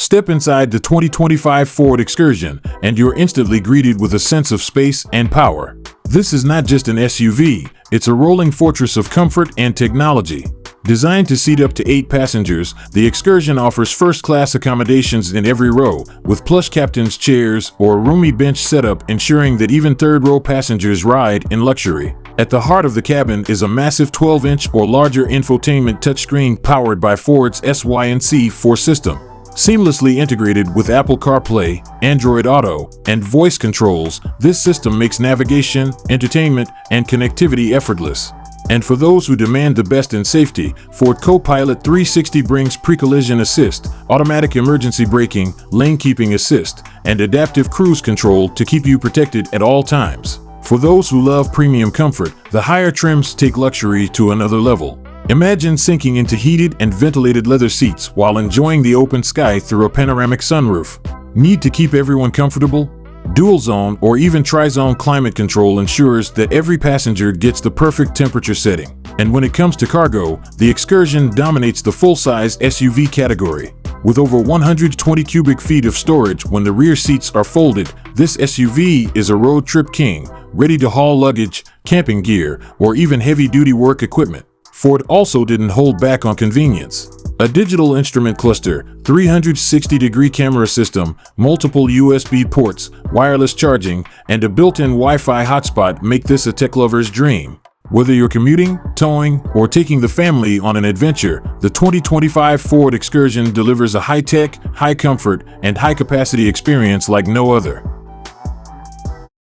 Step inside the 2025 Ford Excursion, and you're instantly greeted with a sense of space and power. This is not just an SUV, it's a rolling fortress of comfort and technology. Designed to seat up to 8 passengers, the Excursion offers first-class accommodations in every row, with plush captain's chairs or a roomy bench setup ensuring that even third-row passengers ride in luxury. At the heart of the cabin is a massive 12-inch or larger infotainment touchscreen powered by Ford's SYNC4 system. Seamlessly integrated with Apple CarPlay, Android Auto, and voice controls, this system makes navigation, entertainment, and connectivity effortless. And for those who demand the best in safety, Ford Co-Pilot 360 brings pre-collision assist, automatic emergency braking, lane keeping assist, and adaptive cruise control to keep you protected at all times. For those who love premium comfort, the higher trims take luxury to another level. Imagine sinking into heated and ventilated leather seats while enjoying the open sky through a panoramic sunroof. Need to keep everyone comfortable? Dual zone or even tri-zone climate control ensures that every passenger gets the perfect temperature setting. And when it comes to cargo, the Excursion dominates the full-size SUV category. With over 120 cubic feet of storage when the rear seats are folded, this SUV is a road trip king, ready to haul luggage, camping gear, or even heavy-duty work equipment. Ford also didn't hold back on convenience. A digital instrument cluster, 360-degree camera system, multiple USB ports, wireless charging, and a built-in Wi-Fi hotspot make this a tech lover's dream. Whether you're commuting, towing, or taking the family on an adventure, the 2025 Ford Excursion delivers a high-tech, high-comfort, and high-capacity experience like no other.